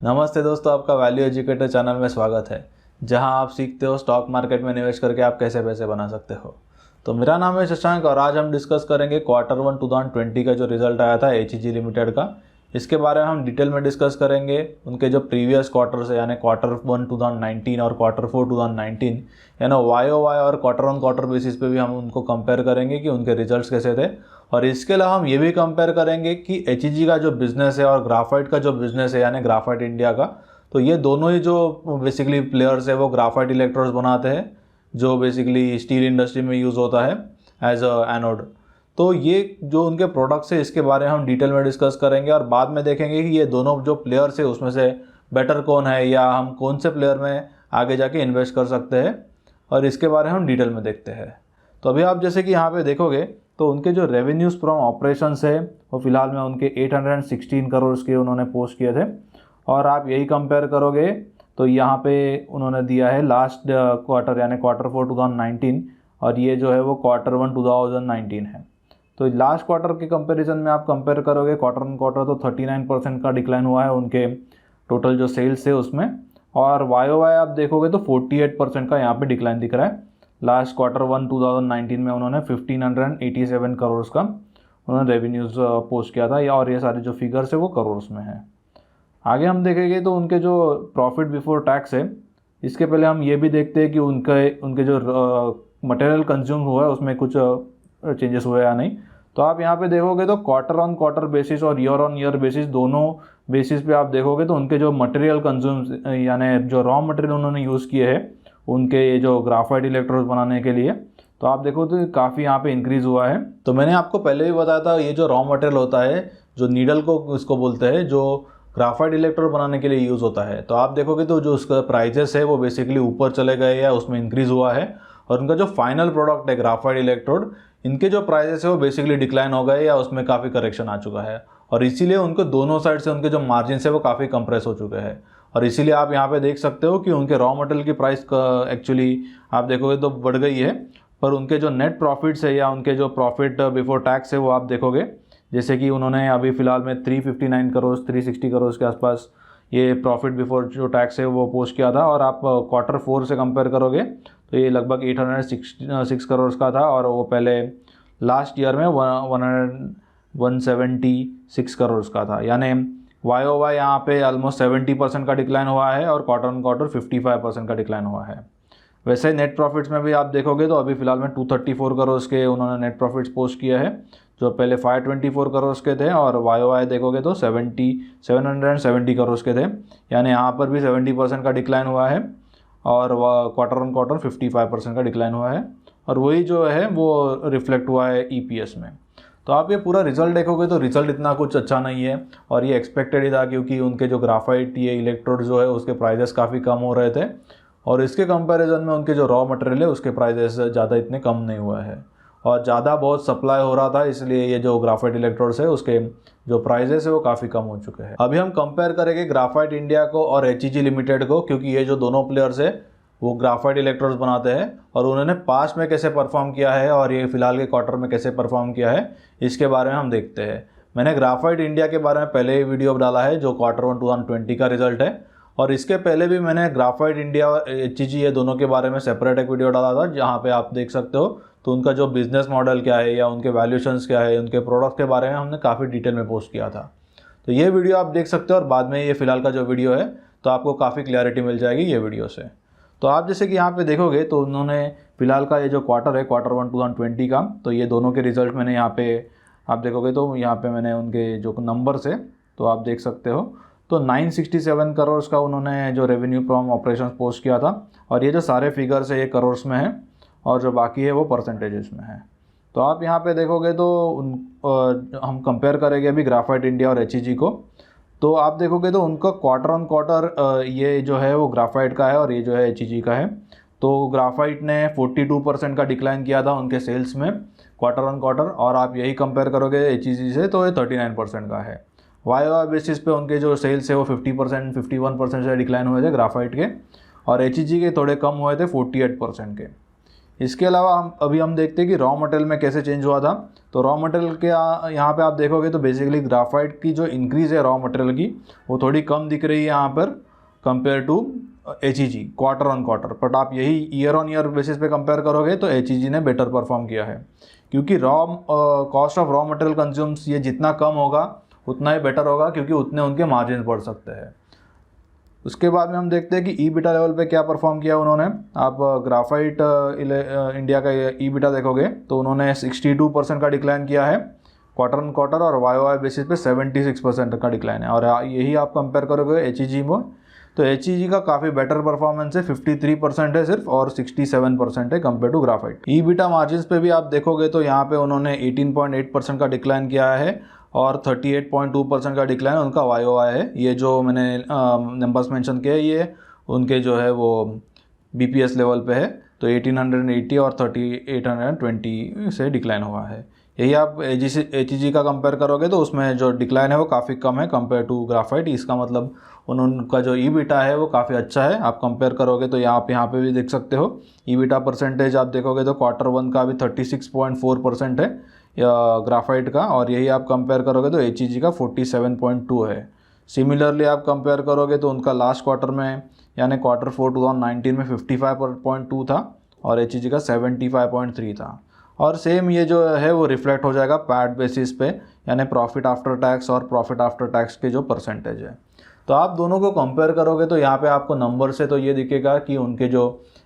नमस्ते दोस्तों, आपका वैल्यू एजुकेटर चैनल में स्वागत है, जहां आप सीखते हो स्टॉक मार्केट में निवेश करके आप कैसे पैसे बना सकते हो। तो मेरा नाम है शशांक और आज हम डिस्कस करेंगे Q1 2020 का जो रिजल्ट आया था HEG लिमिटेड का। इसके बारे में हम डिटेल में डिस्कस करेंगे। उनके जो प्रीवियस क्वार्टर से यानी Q1 2019 और Q4 2019 यानी YOY और क्वार्टर बेसिस पे भी हम उनको कंपेयर करेंगे कि उनके रिजल्ट्स कैसे थे। और इसके अलावा हम ये भी कंपेयर करेंगे कि HEG का जो बिज़नेस है और ग्राफाइट का जो बिज़नेस है यानी ग्राफाइट इंडिया का, तो ये दोनों ही जो बेसिकली प्लेयर्स है वो ग्राफाइट इलेक्ट्रोड्स बनाते हैं, जो बेसिकली स्टील इंडस्ट्री में यूज़ होता है एज अ एनोड। तो ये जो उनके प्रोडक्ट्स है इसके बारे में हम डिटेल में डिस्कस करेंगे और बाद में देखेंगे कि ये दोनों जो प्लेयर्स है उसमें से बेटर कौन है या हम कौन से प्लेयर में आगे जाके इन्वेस्ट कर सकते हैं, और इसके बारे में हम डिटेल में देखते हैं। तो अभी आप जैसे कि यहाँ पे देखोगे तो उनके जो रेवेन्यूज़ फ्रॉम ऑपरेशंस है वो फिलहाल में उनके 816 करोड़ के उन्होंने पोस्ट किए थे। और आप यही कंपेयर करोगे तो यहाँ पे उन्होंने दिया है लास्ट क्वार्टर यानी Q4 2019 और ये जो है वो Q1 2019 है। तो लास्ट क्वार्टर के कंपैरिजन में आप कंपेयर करोगे क्वार्टर तो 39% का डिक्लाइन हुआ है उनके टोटल जो सेल्स है उसमें, और YOY आप देखोगे तो 48% का यहाँ पे डिक्लाइन दिख रहा है। लास्ट Q1 2019 में उन्होंने 1587 करोड़ का उन्होंने रेवेन्यूज़ पोस्ट किया था, और ये सारे जो फिगर्स है वो करोड़ में है। आगे हम देखेंगे तो उनके जो प्रॉफिट बिफोर टैक्स है, इसके पहले हम ये भी देखते हैं कि उनके जो मटेरियल कंज्यूम हुआ है उसमें कुछ चेंजेस हुए या नहीं। तो आप यहाँ पे देखोगे तो क्वार्टर बेसिस और ईयर ऑन ईयर बेसिस दोनों बेसिस पे आप देखोगे तो उनके जो मटेरियल कंज्यूम यानी जो रॉ मटेरियल उन्होंने यूज़ किए हैं उनके ये जो ग्राफाइट इलेक्ट्रोड्स बनाने के लिए, तो आप देखो तो काफ़ी यहाँ पे इंक्रीज़ हुआ है। तो मैंने आपको पहले भी बताया था ये जो रॉ मटेरियल होता है जो नीडल को इसको बोलते हैं, जो ग्राफाइट इलेक्ट्रोड बनाने के लिए यूज़ होता है, तो आप देखोगे तो जो उसका प्राइजेस है वो बेसिकली ऊपर चले गए या उसमें इंक्रीज़ हुआ है। और उनका जो फाइनल प्रोडक्ट है ग्राफाइट इलेक्ट्रोड, इनके जो प्राइजेस है वो बेसिकली डिक्लाइन हो गए या उसमें काफ़ी करेक्शन आ चुका है, और इसीलिए उनको दोनों साइड से उनके जो मार्जिन है वो काफ़ी कंप्रेस हो चुके हैं। और इसीलिए आप यहाँ पे देख सकते हो कि उनके रॉ मटेरियल की प्राइस एक्चुअली आप देखोगे तो बढ़ गई है, पर उनके जो नेट प्रॉफिट्स है या उनके जो प्रॉफिट बिफोर टैक्स है वो आप देखोगे जैसे कि उन्होंने अभी फ़िलहाल में 359 करोड़ 360 करोड़ के आसपास ये प्रॉफिट बिफोर जो टैक्स है वो पोस्ट किया था। और आप Q4 से कंपेयर करोगे तो ये लगभग 866 करोड़ का था, और वो पहले लास्ट ईयर में 176 करोड़ का था। यानी YOY यहाँ पे ऑलमोस्ट 70% का डिक्लाइन हुआ है और क्वार्टर 55% का डिक्लाइन हुआ है। वैसे नेट प्रॉफिट्स में भी आप देखोगे तो अभी फ़िलहाल में 234 करोड़ के उन्होंने नेट प्रॉफिट्स पोस्ट किया है, जो पहले 524 करोड़ के थे, और YOY देखोगे तो 770 करोड़ के थे। यानी यहाँ पर भी 70% का डिक्लाइन हुआ है और क्वार्टर 55% का डिक्लाइन हुआ है, और वही जो है वो रिफ्लेक्ट हुआ है EPS में। तो आप ये पूरा रिजल्ट देखोगे तो रिजल्ट इतना कुछ अच्छा नहीं है, और ये एक्सपेक्टेड ही था क्योंकि उनके जो ग्राफाइट ये इलेक्ट्रोड जो है उसके प्राइजेस काफ़ी कम हो रहे थे, और इसके कंपैरिजन में उनके जो रॉ मटेरियल है उसके प्राइजेस ज़्यादा इतने कम नहीं हुए हैं, और ज़्यादा बहुत सप्लाई हो रहा था, इसलिए ये जो ग्राफाइट इलेक्ट्रोड्स है उसके जो प्राइजेस है वो काफ़ी कम हो चुके हैं। अभी हम कंपेयर करेंगे ग्राफाइट इंडिया को और HEG लिमिटेड को, क्योंकि ये जो दोनों प्लेयर्स है वो ग्राफाइट इलेक्ट्रोड्स बनाते हैं, और उन्होंने पास्ट में कैसे परफॉर्म किया है और ये फिलहाल के क्वार्टर में कैसे परफॉर्म किया है इसके बारे में हम देखते हैं। मैंने ग्राफाइट इंडिया के बारे में पहले ही वीडियो डाला है जो Q1 2020 का रिजल्ट है, और इसके पहले भी मैंने ग्राफाइट इंडिया और HEG ये दोनों के बारे में सेपरेट एक वीडियो डाला था, जहाँ पे आप देख सकते हो तो उनका जो बिज़नेस मॉडल क्या है या उनके वैल्यूशंस क्या है, उनके प्रोडक्ट के बारे में हमने काफ़ी डिटेल में पोस्ट किया था। तो ये वीडियो आप देख सकते हो, और बाद में ये फिलहाल का जो वीडियो है तो आपको काफ़ी क्लैरिटी मिल जाएगी ये वीडियो से। तो आप जैसे कि यहाँ पे देखोगे तो उन्होंने फिलहाल का ये जो क्वार्टर है Q1 2020 का, तो ये दोनों के रिजल्ट मैंने यहाँ पे आप देखोगे तो यहाँ पे मैंने उनके जो नंबर्स है तो आप देख सकते हो, तो 967 करोड़ का उन्होंने जो रेवेन्यू फ्रॉम ऑपरेशंस पोस्ट किया था, और ये जो सारे फिगर्स है ये करोड़ में है और जो बाकी है वो परसेंटेजेस में है। तो आप यहाँ पे देखोगे तो हम कंपेयर करेंगे अभी ग्राफाइट इंडिया और HEG को, तो आप देखोगे तो उनका क्वार्टर ये जो है वो ग्राफाइट का है और ये जो है HEG का है। तो ग्राफाइट ने 42% का डिक्लाइन किया था उनके सेल्स में क्वार्टर, और आप यही कंपेयर करोगे HEG से तो ये 39% का है। YOY बेसिस पे उनके जो सेल्स है वो 50% 51% से डिक्लाइन हुए थे ग्राफाइट के, और HEG के थोड़े कम हुए थे 48% के। इसके अलावा अभी हम देखते हैं कि रॉ मटेरियल में कैसे चेंज हुआ था। तो रॉ मटेरियल के यहाँ पे आप देखोगे तो बेसिकली ग्राफाइट की जो इंक्रीज़ है रॉ मटेरियल की वो थोड़ी कम दिख रही है यहाँ पर compare to HEG quarter on quarter. But आप यही ईयर ऑन ईयर बेसिस पे कंपेयर करोगे तो HEG ने बेटर परफॉर्म किया है, क्योंकि cost of raw material consumes ये जितना कम होगा उतना ही बेटर होगा, क्योंकि उतने उनके मार्जिन बढ़ सकते हैं। उसके बाद में हम देखते हैं कि ईबिटा लेवल पे क्या परफॉर्म किया उन्होंने। आप ग्राफाइट इंडिया का ईबिटा देखोगे तो उन्होंने 62% का डिक्लाइन किया है क्वार्टर ऑन क्वार्टर, और YoY बेसिस पे 76% का डिक्लाइन है। और यही आप कंपेयर करोगे HEG में तो HEG का काफ़ी बेटर परफॉर्मेंस है, 53% है सिर्फ और 67% है compare to graphite. EBITDA margins पे भी आप देखोगे तो यहाँ पे उन्होंने 18.8% का डिक्लाइन किया है और 38.2% का डिक्लाइन उनका YoY है। ये जो मैंने नंबर्स मेंशन किए ये उनके जो है वो BPS लेवल पे है, तो 1880 और 3820 से डिक्लाइन हुआ है। यही आप HEG का कंपेयर करोगे तो उसमें जो डिक्लाइन है वो काफ़ी कम है कंपेयर टू ग्राफाइट। इसका मतलब उनका जो ईबिटा है वो काफ़ी अच्छा है। आप कंपेयर करोगे तो यहाँ पे भी देख सकते हो ईबिटा परसेंटेज आप देखोगे तो Q1 का भी 36.4% है ग्राफाइट का, और यही आप कंपेयर करोगे तो HEG का 47.2 है। सिमिलरली आप कंपेयर करोगे तो उनका लास्ट क्वार्टर में यानी Q4 2019 में 55.2 था और HEG का 75.3 था। और सेम ये जो है वो रिफ्लेक्ट हो जाएगा पैट बेसिस पे, यानी प्रॉफिट आफ्टर टैक्स और प्रॉफिट आफ्टर टैक्स के जो परसेंटेज है। तो आप दोनों को कंपेयर करोगे तो यहाँ पे आपको नंबर से तो ये दिखेगा कि उनके जो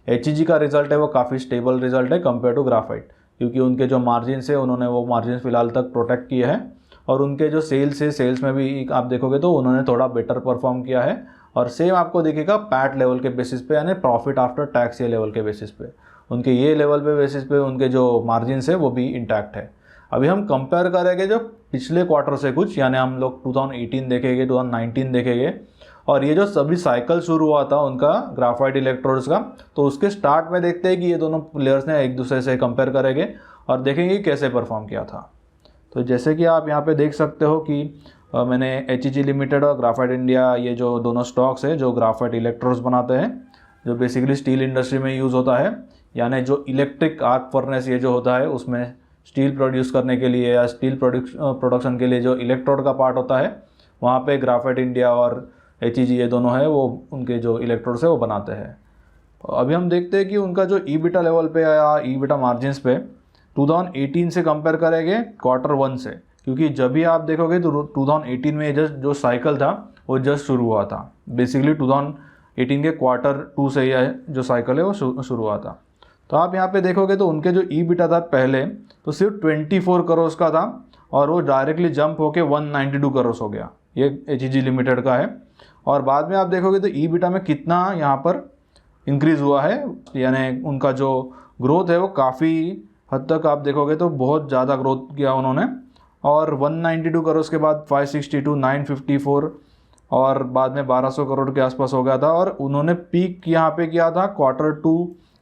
HEG का रिजल्ट है वो काफ़ी स्टेबल रिजल्ट है कंपेयर टू ग्राफाइट, क्योंकि उनके जो मार्जिन है उन्होंने वो मार्जिन फ़िलहाल तक प्रोटेक्ट किए हैं, और उनके जो सेल्स है सेल्स में भी आप देखोगे तो उन्होंने थोड़ा बेटर परफॉर्म किया है। और सेम आपको दिखेगा पैट लेवल के बेसिस पे यानी प्रॉफिट आफ्टर टैक्स ये लेवल के बेसिस पे, उनके ये लेवल पे बेसिस पे उनके जो मार्जिन है वो भी इंटैक्ट है। अभी हम कंपेयर करेंगे जो पिछले क्वार्टर से कुछ, यानी हम लोग 2018 देखेंगे, 2019 देखेंगे, और ये जो सभी साइकिल शुरू हुआ था उनका ग्राफाइट इलेक्ट्रोड्स का, तो उसके स्टार्ट में देखते हैं कि ये दोनों प्लेयर्स ने एक दूसरे से कंपेयर करेंगे और देखेंगे कैसे परफॉर्म किया था। तो जैसे कि आप यहाँ पे देख सकते हो कि मैंने HEG लिमिटेड और ग्राफाइट इंडिया ये जो दोनों स्टॉक्स है जो ग्राफाइट इलेक्ट्रोड्स बनाते हैं, जो बेसिकली स्टील इंडस्ट्री में यूज़ होता है, यानी जो इलेक्ट्रिक आर्क फर्नेस ये जो होता है उसमें स्टील प्रोड्यूस करने के लिए या स्टील प्रोडक्शन के लिए जो इलेक्ट्रोड का पार्ट होता है वहाँ पे ग्राफाइट इंडिया और HEG ये दोनों है वो उनके जो इलेक्ट्रोड्स है वो बनाते हैं। अभी हम देखते हैं कि उनका जो ईबिटा लेवल पे या ईबिटा मार्जिन्स पे 2018 से कंपेयर करेंगे Q1 से, क्योंकि जब भी आप देखोगे तो 2018 में जस्ट जो साइकिल था वो जस्ट शुरू हुआ था। बेसिकली 2018 के Q2 से यह जो साइकिल है वो शुरू हुआ था। तो आप यहाँ पे देखोगे तो उनके जो ईबिटा था पहले तो सिर्फ 24 करोड़ का था और वो डायरेक्टली जंप होके 192 करोड़ हो गया, ये HEG लिमिटेड का है। और बाद में आप देखोगे तो ईबिटा में कितना यहाँ पर इंक्रीज़ हुआ है, यानी उनका जो ग्रोथ है वो काफ़ी हद तक आप देखोगे तो बहुत ज़्यादा ग्रोथ किया उन्होंने। और 192 करोड़ के बाद 562, 954 और बाद में 1200 करोड़ के आसपास हो गया था। और उन्होंने पीक यहाँ पे किया था Q2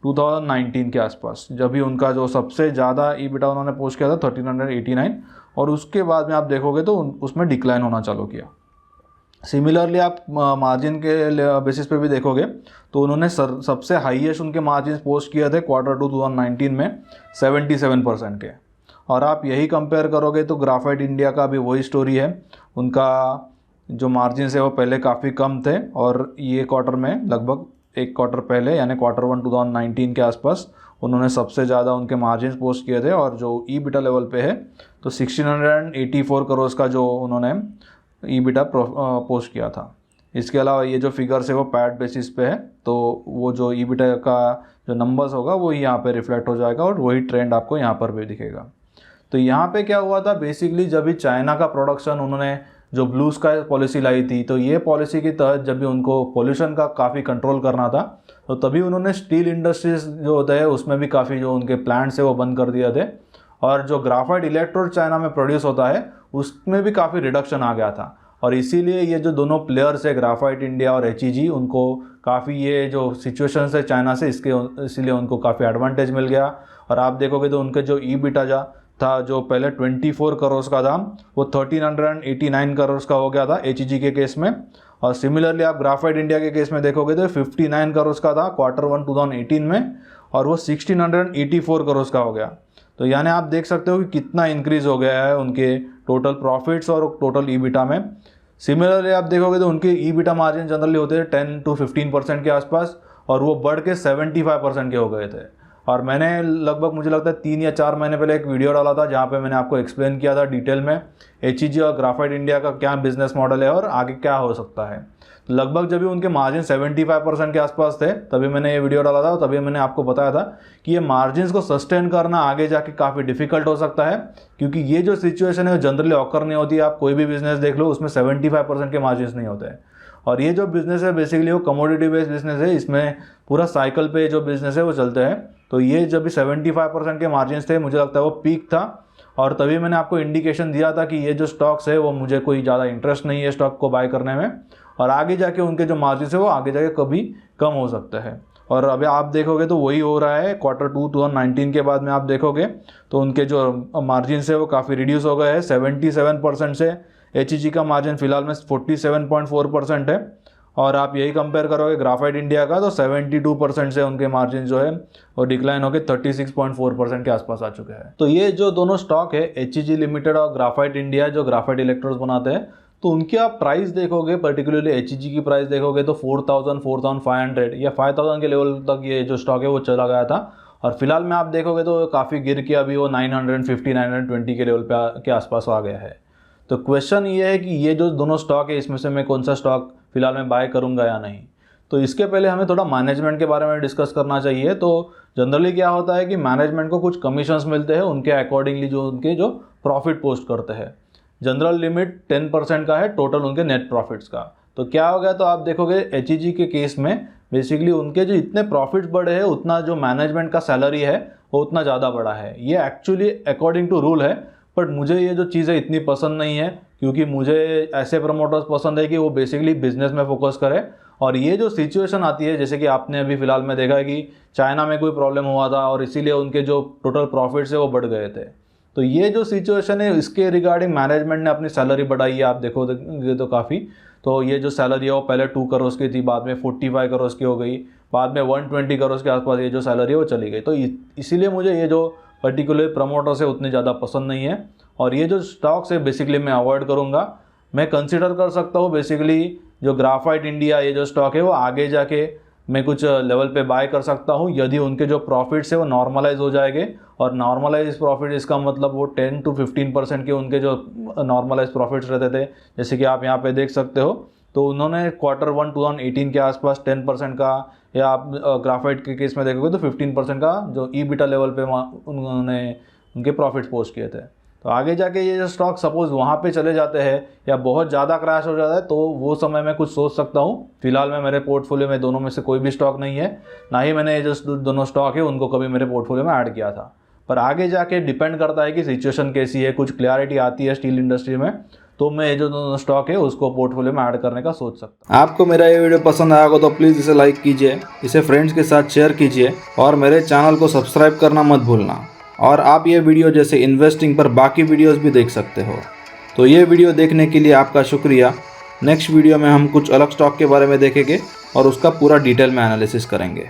2019 के आसपास, जब भी उनका जो सबसे ज़्यादा ईबिटा उन्होंने पोस्ट किया था 1389, और उसके बाद में आप देखोगे तो उसमें डिक्लाइन होना चालू किया। सिमिलरली आप मार्जिन के बेसिस पे भी देखोगे तो उन्होंने सबसे हाईएस्ट उनके मार्जिन पोस्ट किए थे Q2 2019 में 77% के। और आप यही कंपेयर करोगे तो ग्राफाइट इंडिया का भी वही स्टोरी है, उनका जो मार्जिन है वो पहले काफ़ी कम थे और ये क्वार्टर में लगभग एक क्वार्टर पहले यानी Q1 2019 के आसपास उन्होंने सबसे ज़्यादा उनके मार्जिन पोस्ट किए थे। और जो ईबिटा लेवल पे है तो 1684 करोड़ का जो उन्होंने ईबिटा पोस्ट किया था। इसके अलावा ये जो फिगर्स है वो पैट बेसिस पे है, तो वो जो ईबिटा का जो नंबर्स होगा वो यहाँ पे रिफ्लेक्ट हो जाएगा और वही ट्रेंड आपको यहाँ पर भी दिखेगा। तो यहाँ पे क्या हुआ था, बेसिकली जब भी चाइना का प्रोडक्शन उन्होंने जो ब्लू स्काई पॉलिसी लाई थी, तो ये पॉलिसी के तहत जब भी उनको पोल्यूशन का काफ़ी कंट्रोल करना था तो तभी उन्होंने स्टील इंडस्ट्रीज जो होता है उसमें भी काफ़ी जो उनके प्लांट्स है वो बंद कर दिए थे, और जो ग्राफाइट इलेक्ट्रोड चाइना में प्रोड्यूस होता है उसमें भी काफ़ी रिडक्शन आ गया था। और इसीलिए ये जो दोनों प्लेयर्स है ग्राफाइट इंडिया और HEG, उनको काफ़ी ये जो सिचुएशन है चाइना से इसीलिए उनको काफ़ी एडवांटेज मिल गया। और आप देखोगे तो उनके जो ईबिटा था जो पहले 24 करोड़ का था वो 1389 करोड़ का हो गया था HEG के केस में। और सिमिलरली आप ग्राफाइट इंडिया के केस में देखोगे तो 59 करोड़ का था Q1 2018 में, और वो 1684 करोड़ का हो गया। तो यानी आप देख सकते हो कि कितना इंक्रीज़ हो गया है उनके टोटल प्रॉफिट्स और टोटल ईबिटा में। सिमिलरली आप देखोगे तो उनके ईबिटा मार्जिन जनरली होते थे 10 to 15% के आसपास, और वो बढ़ के 75% के हो गए थे। और मैंने लगभग मुझे लगता है 3 या 4 महीने पहले एक वीडियो डाला था जहाँ पे मैंने आपको एक्सप्लेन किया था डिटेल में HEG और ग्राफाइट इंडिया का क्या बिजनेस मॉडल है और आगे क्या हो सकता है। तो लगभग जब भी उनके मार्जिन 75% के आसपास थे तभी मैंने ये वीडियो डाला था, और तभी मैंने आपको बताया था कि ये मार्जिन को सस्टेन करना आगे जाके काफ़ी डिफिकल्ट हो सकता है, क्योंकि ये जो सिचुएशन है वो जनरली ऑकर नहीं होती है। आप कोई भी बिजनेस देख लो उसमें 75% के मार्जिन नहीं होते हैं। और ये जो बिज़नेस है बेसिकली वो कमोडिटी बेस्ड बिजनेस है, इसमें पूरा साइकिल पे जो बिज़नेस है वो चलते हैं। तो ये जब भी 75% के मार्जिन थे मुझे लगता है वो पीक था, और तभी मैंने आपको इंडिकेशन दिया था कि ये जो स्टॉक्स है वो मुझे कोई ज़्यादा इंटरेस्ट नहीं है स्टॉक को बाय करने में, और आगे जाके उनके जो मार्जिन है वो आगे जाके कभी कम हो सकता है। और अभी आप देखोगे तो वही हो रहा है। Q2 2019 के बाद में आप देखोगे तो उनके जो मार्जिन है वो काफ़ी रिड्यूस हो गए हैं। 77% से HEG का मार्जिन फिलहाल में 47.4% है, और आप यही कंपेयर करोगे ग्राफाइट इंडिया का तो 72% से उनके मार्जिन जो है वो डिक्लाइन होकर 36.4% के आसपास आ चुके हैं। तो ये जो दोनों स्टॉक है HEG लिमिटेड और ग्राफाइट इंडिया जो ग्राफाइट इलेक्ट्रोड्स बनाते हैं, तो उनकी आप प्राइस देखोगे, पर्टिकुलरली HEG की प्राइस देखोगे तो 4000, 4500 या 5000 के लेवल तक ये जो स्टॉक है वो चला गया था, और फिलहाल में आप देखोगे तो काफ़ी गिर के अभी वो 950, 920 के लेवल पे के आसपास आ गया है। तो क्वेश्चन ये है कि ये जो दोनों स्टॉक है इसमें से मैं कौन सा स्टॉक फिलहाल मैं बाय करूंगा या नहीं। तो इसके पहले हमें थोड़ा मैनेजमेंट के बारे में डिस्कस करना चाहिए। तो जनरली क्या होता है कि मैनेजमेंट को कुछ कमीशंस मिलते हैं उनके अकॉर्डिंगली जो उनके जो प्रॉफिट पोस्ट करते हैं। जनरल लिमिट 10% का है टोटल उनके नेट प्रॉफिट्स का। तो क्या हो गया, तो आप देखोगे HEG के केस में बेसिकली उनके जो इतने प्रॉफिट्स बढ़े हैं उतना जो मैनेजमेंट का सैलरी है वो उतना ज़्यादा बढ़ा है। ये एक्चुअली अकॉर्डिंग टू रूल है, बट मुझे ये जो चीज़ें इतनी पसंद नहीं है, क्योंकि मुझे ऐसे प्रमोटर्स पसंद है कि वो बेसिकली बिजनेस में फोकस करे। और ये जो सिचुएशन आती है, जैसे कि आपने अभी फिलहाल में देखा है कि चाइना में कोई प्रॉब्लम हुआ था और इसीलिए उनके जो टोटल प्रॉफिट्स है वो बढ़ गए थे। तो ये जो सिचुएशन है इसके रिगार्डिंग मैनेजमेंट ने अपनी सैलरी बढ़ाई है, आप देखोगे तो काफ़ी। तो ये जो सैलरी है वो पहले 2 करोड़ की थी, बाद में 45 करोड़ की हो गई, बाद में 120 करोड़ के आसपास ये जो सैलरी है वो चली गई। तो इसीलिए मुझे ये जो पर्टिकुलर प्रमोटर्स है उतने ज़्यादा पसंद नहीं है, और ये जो स्टॉक्स है बेसिकली मैं अवॉइड करूँगा। मैं कंसिडर कर सकता हूँ बेसिकली जो ग्राफाइट इंडिया ये जो स्टॉक है वो आगे जाके मैं कुछ लेवल पे बाय कर सकता हूँ यदि उनके जो प्रॉफिट्स है वो नॉर्मलाइज हो जाएंगे। और नॉर्मलाइज प्रॉफिट इसका मतलब वो 10 to 15% के उनके जो नॉर्मलाइज प्रॉफिट्स रहते थे, जैसे कि आप यहाँ पे देख सकते हो। तो उन्होंने Q1 2018 के आसपास 10% का, या आप ग्राफाइट के केस में देखोगे तो 15% का जो ईबिटा लेवल पे उन्होंने उनके प्रॉफिट्स पोस्ट किए थे। तो आगे जाके ये जो स्टॉक सपोज वहाँ पे चले जाते हैं या बहुत ज़्यादा क्रैश हो जाता है तो वो समय मैं कुछ सोच सकता हूँ। फिलहाल में मेरे पोर्टफोलियो में दोनों में से कोई भी स्टॉक नहीं है, ना ही मैंने ये जो दोनों स्टॉक है उनको कभी मेरे पोर्टफोलियो में ऐड किया था। पर आगे जाके डिपेंड करता है कि सिचुएशन कैसी है, कुछ क्लैरिटी आती है स्टील इंडस्ट्री में तो मैं ये जो दोनों स्टॉक है उसको पोर्टफोलियो में ऐड करने का सोच सकता हूँ। आपको मेरा ये वीडियो पसंद आया हो तो प्लीज़ इसे लाइक कीजिए, इसे फ्रेंड्स के साथ शेयर कीजिए, और मेरे चैनल को सब्सक्राइब करना मत भूलना। और आप ये वीडियो जैसे इन्वेस्टिंग पर बाकी वीडियोस भी देख सकते हो। तो ये वीडियो देखने के लिए आपका शुक्रिया। नेक्स्ट वीडियो में हम कुछ अलग स्टॉक के बारे में देखेंगे और उसका पूरा डिटेल में एनालिसिस करेंगे।